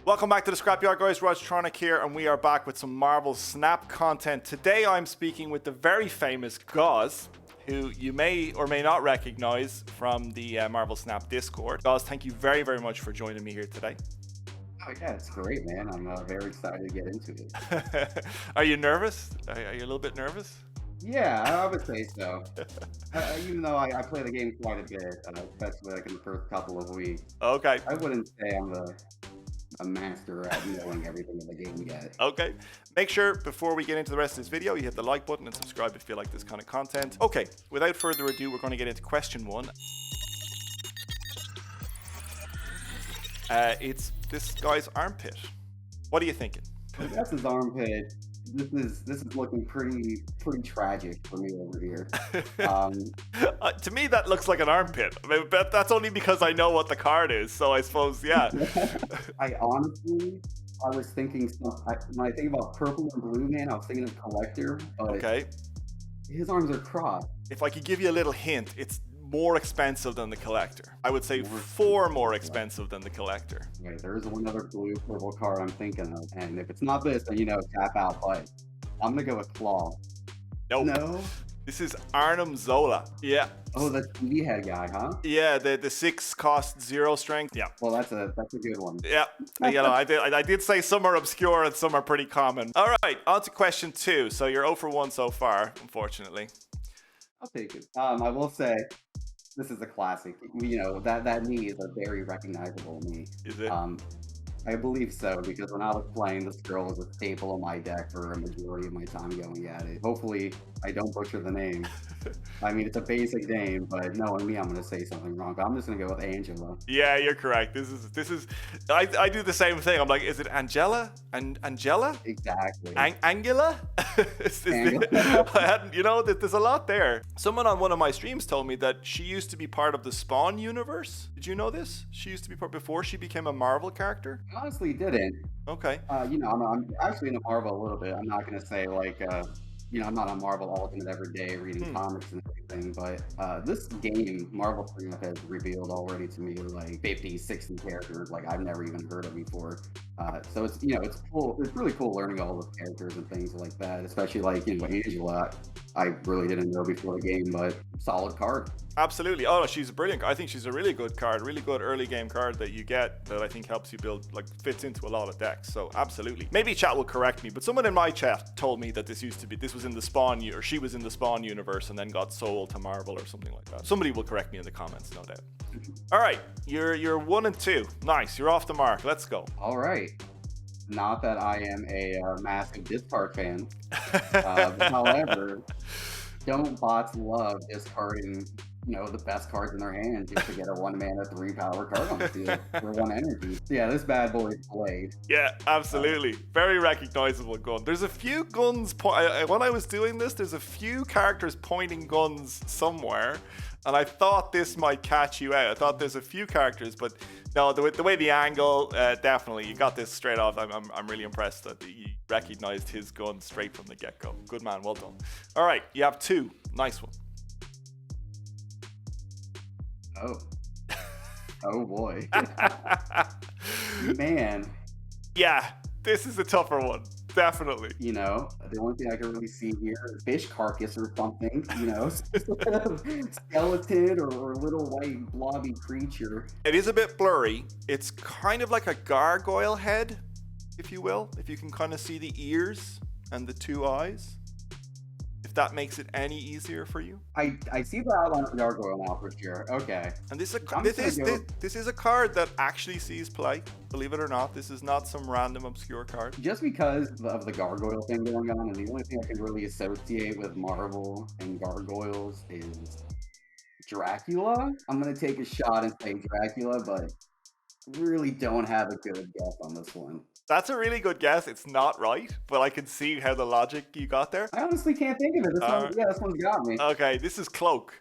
Welcome back to the Scrapyard Guys. Rodtronic here, and we are back with some Marvel Snap content. Today I'm speaking with the very famous Gauze, who you may or may not recognize from the Marvel Snap Discord. Gauze, thank you very, very much for joining me here today. Oh yeah, it's great, man. I'm very excited to get into it. Are you nervous? Are you a little bit nervous? Yeah, I would say so. Even though I play the game quite a bit, especially like in the first couple of weeks. Okay. I wouldn't say I'm a master at knowing everything in the game yet. Okay. Make sure before we get into the rest of this video, you hit the like button and subscribe if you like this kind of content. Okay, without further ado, we're going to get into question one. It's this guy's armpit. What are you thinking? That's his armpit. This is looking pretty tragic for me over here. To me, that looks like an armpit. I mean, but that's only because I know what the card is. So I suppose, yeah. I was thinking when I think about purple and blue, man, I was thinking of collector. But Okay. his arms are crossed. If I could give you a little hint, it's more expensive than the collector. I would say far more expensive than the collector. Right, there is one other blue purple card I'm thinking of, and if it's not this, then tap out. But I'm gonna go with Claw. Nope. No. This is Arnim Zola. Yeah. Oh, the TV head guy, huh? Yeah, the 6 cost 0 strength. Yeah. Well, that's a good one. Yeah, I did say some are obscure and some are pretty common. All right, on to question 2. So you're 0 for 1 so far, unfortunately. I'll take it. I will say, this is a classic. That knee is a very recognizable knee. Is it? I believe so, because when I was playing, this girl was a staple on my deck for a majority of my time going at it. Hopefully, I don't butcher the name. I mean, it's a basic name, but knowing me, I'm going to say something wrong. But I'm just going to go with Angela. Yeah, you're correct. This is. I do the same thing. I'm like, is it Angela? Angela? Exactly. Angela? I hadn't. There's a lot there. Someone on one of my streams told me that she used to be part of the Spawn universe. Did you know this? She used to be part before she became a Marvel character. I honestly didn't. Okay. I'm actually into Marvel a little bit. I'm not going to say like, I'm not on Marvel Ultimate every day reading comics and everything, but this game, Marvel Snap has revealed already to me like 50, 60 characters like I've never even heard of before. So it's it's cool. It's really cool learning all the characters and things like that, especially like Angela. I really didn't know before the game, but solid card. Absolutely. Oh, she's brilliant. I think she's a really good card, really good early game card that you get that I think helps you build, like fits into a lot of decks. So absolutely. Maybe chat will correct me, but someone in my chat told me that this was in the Spawn, or she was in the Spawn universe and then got sold to Marvel or something like that. Somebody will correct me in the comments, no doubt. All right, you're 1 and 2. Nice. You're off the mark. Let's go. All right. Not that I am a massive discard fan. However, don't bots love discarding, the best cards in their hand just to get a 1-mana 3-power card on the field for 1 energy. Yeah, this bad boy is Blade. Yeah, absolutely. Very recognizable gun. There's a few guns, when I was doing this, there's a few characters pointing guns somewhere, and I thought this might catch you out. I thought there's a few characters, but no, the way the angle, definitely, you got this straight off. I'm really impressed that you recognized his gun straight from the get-go. Good man, well done. All right, you have 2. Nice one. Oh boy. Man. Yeah, this is a tougher one. Definitely. The only thing I can really see here is fish carcass or something, skeleton or little white blobby creature. It is a bit blurry. It's kind of like a gargoyle head, if you will, if you can kind of see the ears and the 2 eyes. If that makes it any easier for you. I see the outline of the gargoyle now for sure. Okay. And this is a card that actually sees play. Believe it or not, this is not some random obscure card. Just because of the gargoyle thing going on, and the only thing I can really associate with Marvel and gargoyles is Dracula. I'm going to take a shot and say Dracula, but really don't have a good guess on this one. That's a really good guess. It's not right, but I can see how the logic you got there. I honestly can't think of it. This one's got me. Okay, this is Cloak.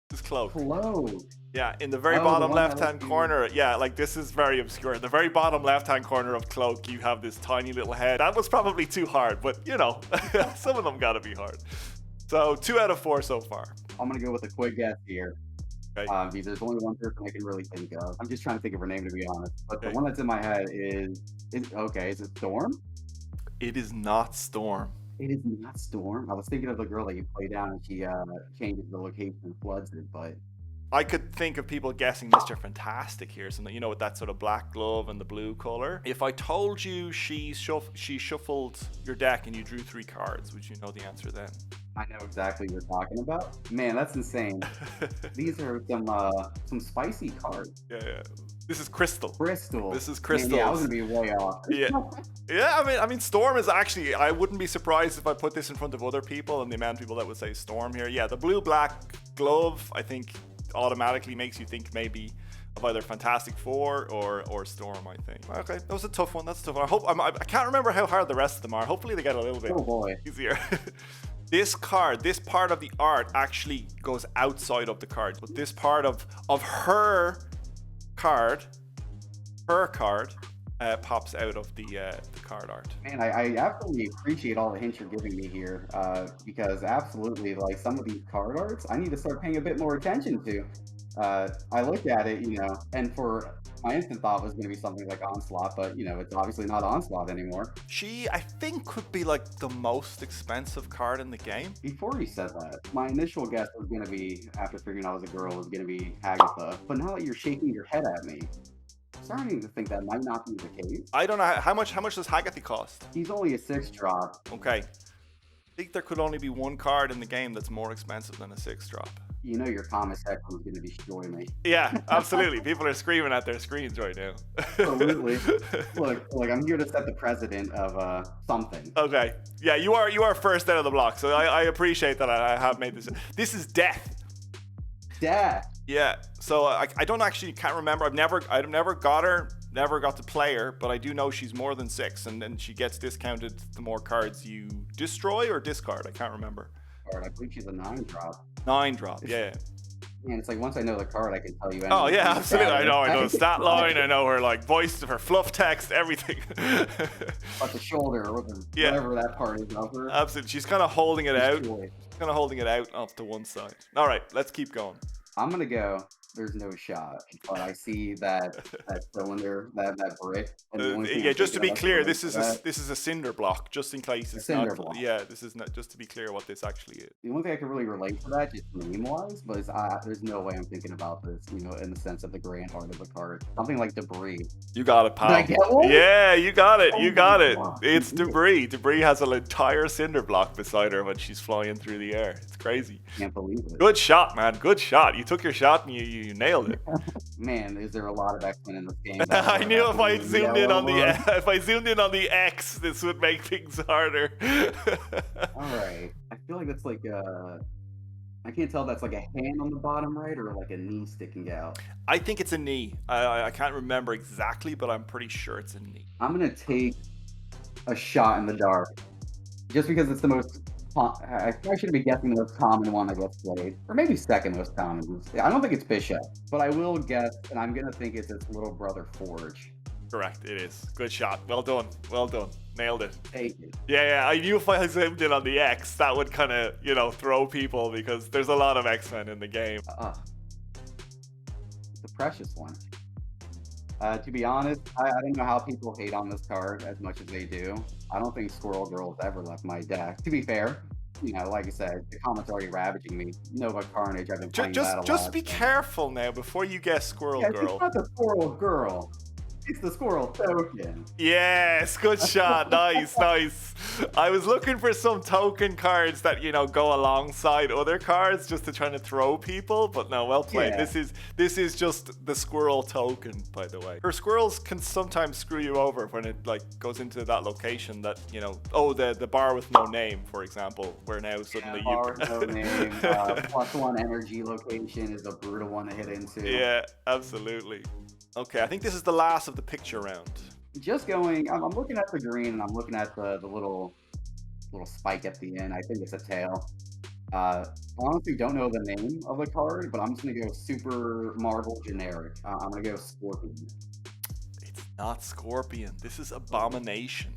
This is Cloak. Cloak. Yeah, in the very bottom left-hand corner. Yeah, like this is very obscure. In the very bottom left-hand corner of Cloak, you have this tiny little head. That was probably too hard, but some of them gotta be hard. So 2 out of 4 so far. I'm gonna go with a quick guess here. Okay. Because there's only one person I can really think of. I'm just trying to think of her name, to be honest. But the Okay. one that's in my head is it Storm? It is not Storm. It is not Storm. I was thinking of the girl that you play down and she changes the location and floods it, but I could think of people guessing Mr. Fantastic here, something, with that sort of black glove and the blue color. If I told you she shuffled your deck and you drew 3 cards, would you know the answer then? I know exactly what you're talking about. Man, that's insane. These are some spicy cards. Yeah. This is Crystal. Crystal. This is Crystal. Yeah, I was gonna be way off. Yeah. I mean, Storm is actually. I wouldn't be surprised if I put this in front of other people and the amount of people that would say Storm here. Yeah, the blue-black glove, I think, automatically makes you think maybe of either Fantastic Four or Storm. I think. Okay, that was a tough one. That's a tough one. I can't remember how hard the rest of them are. Hopefully, they get a little bit easier. This card, this part of the art actually goes outside of the card, but this part of her card pops out of the card art. Man, I absolutely appreciate all the hints you're giving me here, because absolutely, like, some of these card arts, I need to start paying a bit more attention to. I looked at it, and for my instant thought was going to be something like Onslaught, but it's obviously not Onslaught anymore. She, I think, could be like the most expensive card in the game. Before you said that, my initial guess was going to be, after figuring out I was a girl, was going to be Hagatha. But now that you're shaking your head at me, I'm starting to think that might not be the case. I don't know how much does Hagatha cost? He's only a 6-drop. Okay. I think there could only be one card in the game that's more expensive than a 6-drop. Your comment section is going to destroy me. Yeah, absolutely. People are screaming at their screens right now. Absolutely. Look, I'm here to set the precedent of something. Okay. Yeah, you are first out of the block, so I appreciate that I have made this. This is Death. Death. Yeah. So I can't remember. I've never got her, never got to play her, but I do know she's more than 6, and then she gets discounted the more cards you destroy or discard. I can't remember. I believe she's a 9-drop. 9-drop, yeah. And it's like, once I know the card, I can tell you anything. Oh yeah, absolutely. I know the stat line. I know her voice, her fluff text, everything. But the shoulder, or whatever that part is of her. Absolutely. She's kind of holding it out. Kind of holding it out off to one side. All right, let's keep going. I'm gonna go. There's no shot, but I see that cylinder, that brick. Yeah, just to be clear, this is a cinder block, just in case it's not. Block. Yeah, this is not, just to be clear what this actually is. The only thing I can really relate to that, just name-wise, but there's no way I'm thinking about this, in the sense of the grand art of the card. Something like Debris. You got it, pal. Did I get one? Yeah, you got it. You got it. God. It's Debris. Debris has an entire cinder block beside her when she's flying through the air. It's crazy. Can't believe it. Good shot, man. Good shot. You took your shot and you nailed it. Man, is there a lot of X-Men in this game? I knew if I zoomed in on the X, this would make things harder. All right. I feel like that's like I can't tell if that's like a hand on the bottom right or like a knee sticking out. I think it's a knee. I can't remember exactly, but I'm pretty sure it's a knee. I'm gonna take a shot in the dark, just because it's the most. I should be guessing the most common one that gets played, or maybe second most common. I don't think it's Bishop, but I will guess, and I'm gonna think it's its little brother Forge. Correct, it is. Good shot. Well done. Well done. Nailed it. Take it. Yeah. I knew if I zoomed in on the X, that would kind of, throw people because there's a lot of X-Men in the game. The precious one. To be honest, I don't know how people hate on this card as much as they do. I don't think Squirrel Girl's ever left my deck. To be fair, like I said, the comments are already ravaging me. Nova Carnage, I've been playing that a lot. Just be careful now before you guess Squirrel Girl. It's not the Squirrel Girl. It's the Squirrel Token. Yes, good shot. Nice. I was looking for some token cards that, go alongside other cards just to try to throw people, but no, well played. Yeah. This is just the Squirrel Token, by the way. Her squirrels can sometimes screw you over when it goes into that location that, the bar with no name, for example, where now suddenly bar with no name, +1 energy location is a brutal one to hit into. Yeah, absolutely. Okay, I think this is the last of the picture round. Just going, I'm looking at the green and I'm looking at the little spike at the end. I think it's a tail. I honestly don't know the name of the card, but I'm just gonna go super Marvel generic. I'm gonna go Scorpion. It's not Scorpion. This is Abomination.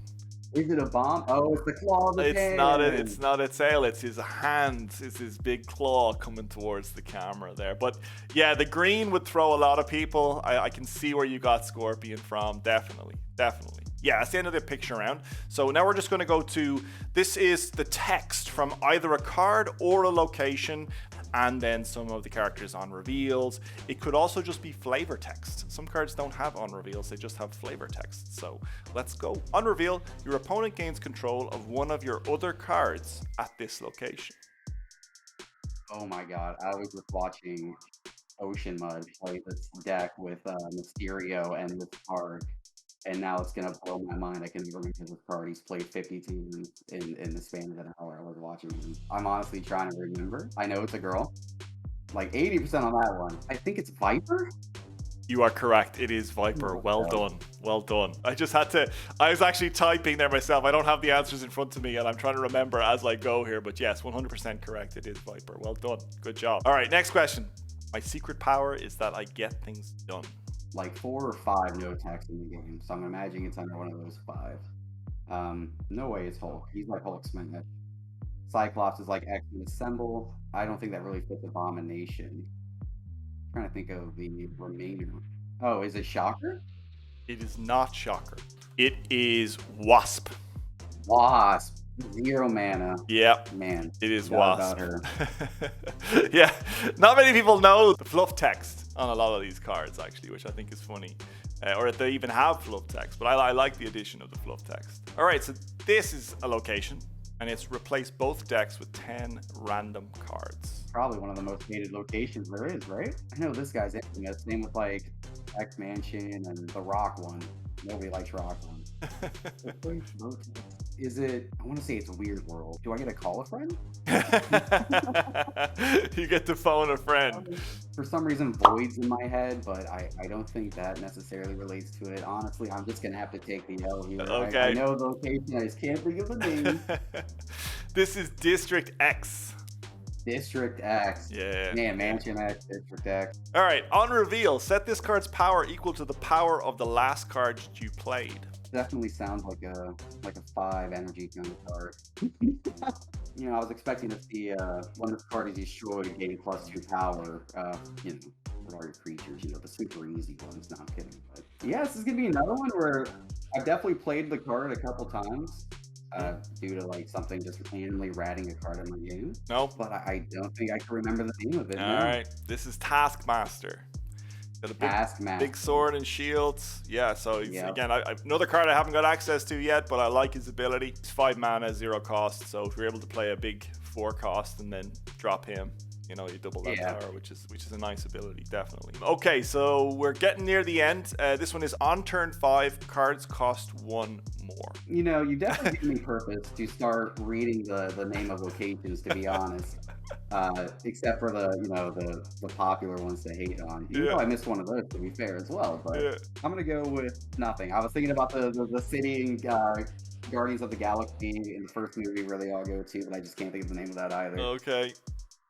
Is it a bomb? Oh, it's the claw of the It's pan. not a tail, it's his hand, it's his big claw coming towards the camera there. But yeah, the green would throw a lot of people. I can see where you got Scorpion from, definitely. Yeah, that's the end of the picture round. So now we're just going to go to, this is the text from either a card or a location, and then some of the characters on reveals. It could also just be flavor text. Some cards don't have on reveals, they just have flavor text. So let's go. On reveal, your opponent gains control of one of your other cards at this location. Oh my god, I was just watching Ocean Mud play this deck with Mysterio and this card, and now it's gonna blow my mind. I can remember this card. He's played 50 teams in the span of an hour. I was watching him. I'm honestly trying to remember. I know it's a girl. Like 80% on that one. I think it's Viper. You are correct. It is Viper. Well done. Well done. I was actually typing there myself. I don't have the answers in front of me, and I'm trying to remember as I go here. But yes, 100% correct. It is Viper. Well done. Good job. All right, next question. My secret power is that I get things done. Like 4 or 5 no text in the game, so I'm imagining it's under one of those 5. No way it's Hulk. He's like Hulk smash. Cyclops is like X-Men Assemble. I don't think that really fits Abomination. I'm trying to think of the remainder. Oh, is it Shocker? It is not Shocker. It is Wasp. Wasp. 0 mana. Yeah. Man. It is Wasp. About her. Yeah. Not many people know the fluff text on a lot of these cards, actually, which I think is funny. Or if they even have fluff text. But I like the addition of the fluff text. All right, so this is a location, and it's replace both decks with 10 random cards. Probably one of the most hated locations there is, right? I know this guy's infamous. Same with like X Mansion and the Rock one. Nobody likes Rock one. Is it? I want to say it's a Weird World. Do I get to call a friend? You get to phone a friend. For some reason, Void's in my head, but I don't think that necessarily relates to it. Honestly, I'm just gonna have to take the L here. Okay. I know the location. I just can't think of the name. This is District X. District X. Yeah. Man, Mansion X, District X. All right. On reveal, set this card's power equal to the power of the last card you played. Definitely sounds like a 5 energy kind of card. You know, I was expecting to see when this card is destroyed, gain +2 power. You know, for all your creatures. You know, the super easy ones. No, I'm kidding. But yeah, this is gonna be another one where I've definitely played the card a couple times. Due to like something just randomly ratting a card in my game. Nope. But I don't think I can remember the name of it. All right. This is Taskmaster. Got a big sword and shields. Yeah, so again, another card I haven't got access to yet, but I like his ability. It's 5 mana, 0 cost. So if you're able to play a big 4 cost and then drop him, you know, you double that power, which is a nice ability, definitely. Okay, so we're getting near the end. This one is on turn 5. Cards cost 1 more. You know, you definitely give me purpose to start reading the name of locations, to be honest. Except for the popular ones to hate on. Even though I missed one of those, to be fair, as well. But I'm gonna go with nothing. I was thinking about the city in Guardians of the Galaxy in the first movie where they all go to, but I just can't think of the name of that either. Okay.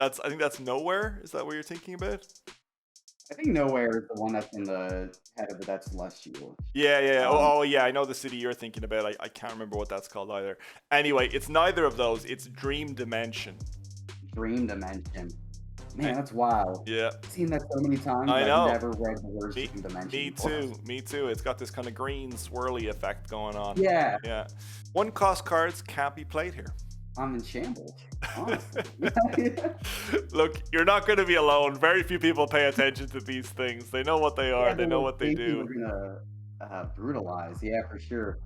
I think that's Nowhere. Is that what you're thinking about? I think Nowhere is the one that's in the head of that Celestial. Yeah. Yeah. I know the city you're thinking about. I can't remember what that's called either. Anyway, it's neither of those. It's Dream Dimension. Dream Dimension. Man, that's wild. Yeah. I've seen that so many times. I know. I've never read the words Dream Dimension. Me too. It's got this kind of green swirly effect going on. Yeah. Yeah. 1 cost cards can't be played here. I'm in shambles, honestly. Look, you're not going to be alone. Very few people pay attention to these things. They know what they are. Yeah, they know what they do. We're gonna brutalize. Yeah, for sure.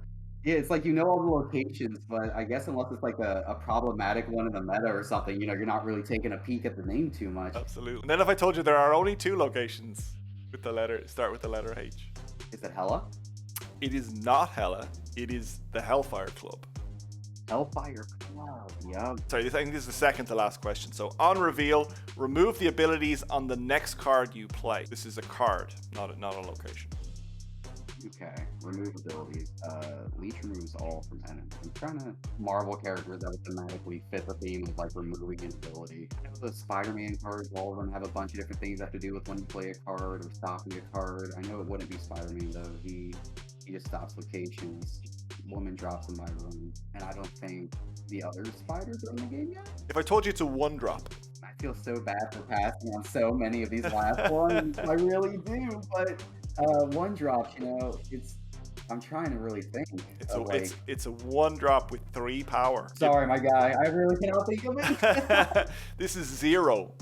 Yeah, it's like you know all the locations, but I guess unless it's like a problematic one in the meta or something, you know, you're not really taking a peek at the name too much. Absolutely. And then if I told you there are only 2 locations with the letter start with the letter H. Is it Hela? It is not Hela. It is the Hellfire Club. Hellfire Club, yeah. Sorry, I think this is the second to last question. So on reveal, remove the abilities on the next card you play. This is a card, not a location. Okay, remove abilities. Leech removes all from enemies. I'm trying to Marvel characters that would thematically fit the theme of like removing an ability. I know the Spider-Man cards, all of them have a bunch of different things that have to do with when you play a card or stopping a card. I know it wouldn't be Spider-Man though. He just stops locations. woman drops in my room, and I don't think the other spiders are in the game yet. If I told you it's a 1-drop. I feel so bad for passing on so many of these last ones. I really do, but 1-drops, you know, I'm trying to really think. It's a 1-drop with 3 power. Sorry, my guy. I really cannot think of it. This is 0.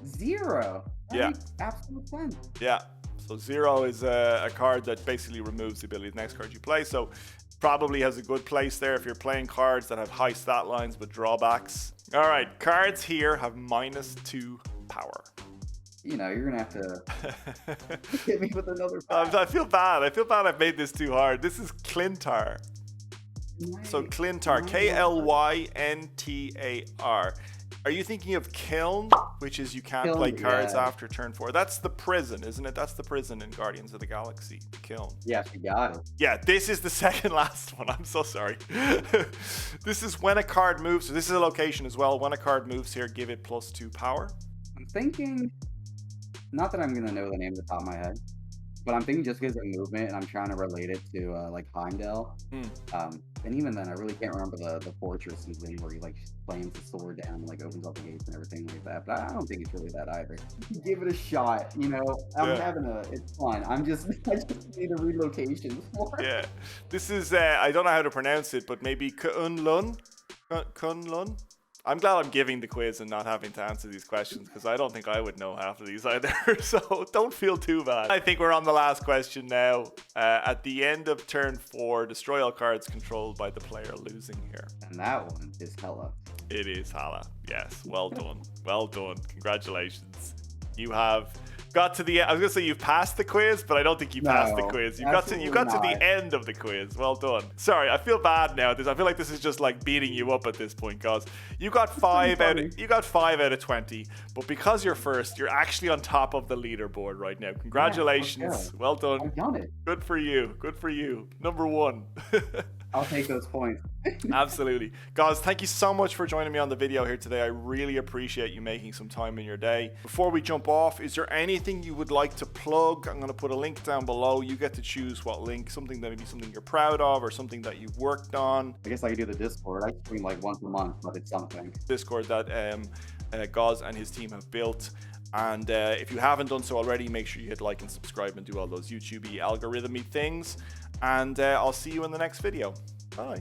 0. That Yeah. makes absolute sense. Yeah. So 0 is a card that basically removes the ability of the next card you play. So probably has a good place there if you're playing cards that have high stat lines but drawbacks. All right, cards here have -2 power. You know, you're gonna have to hit me with another. I feel bad. I feel bad I've made this too hard. This is Clintar. So Clintar, Klyntar. Are you thinking of Kiln, which is you can't play cards after turn 4? That's the prison, isn't it? That's the prison in Guardians of the Galaxy, Kiln. Yeah, you got it. Yeah, this is the second last one. I'm so sorry. This is when a card moves. So this is a location as well. When a card moves here, give it +2 power. I'm thinking, not that I'm gonna know the name at the top of my head, but I'm thinking just because of movement, and I'm trying to relate it to like Heimdall. And even then, I really can't remember the fortress thing where he like slams the sword down and like opens up the gates and everything like that. But I don't think it's really that either. Give it a shot, you know. It's fun. I just need to read locations for it. Yeah, this is I don't know how to pronounce it, but maybe Kunlun. Kunlun. I'm glad I'm giving the quiz and not having to answer these questions because I don't think I would know half of these either. So don't feel too bad. I think we're on the last question now. At the end of turn 4, destroy all cards controlled by the player losing here. And that one is Hela. It is Hala. Yes. Well done. Well done. Congratulations. You have got to the end. I was gonna say you've passed the quiz, but I don't think you passed the quiz. You got to the end of the quiz. Well done. Sorry, I feel bad now. I feel like this is just like beating you up at this point, guys. You got 5 out of 20, but because you're first, you're actually on top of the leaderboard right now. Congratulations. Yeah, well done. I've done it. Good for you. Good for you. Number 1. I'll take those points. Absolutely. Guys, thank you so much for joining me on the video here today. I really appreciate you making some time in your day. Before we jump off, is there anything you would like to plug? I'm going to put a link down below. You get to choose what link, something that maybe something you're proud of or something that you've worked on. I guess I could do the Discord. I stream like once a month, but it's something. Discord that Gauze and his team have built. And if you haven't done so already, make sure you hit like and subscribe and do all those YouTube-y algorithm-y things. And I'll see you in the next video. Bye.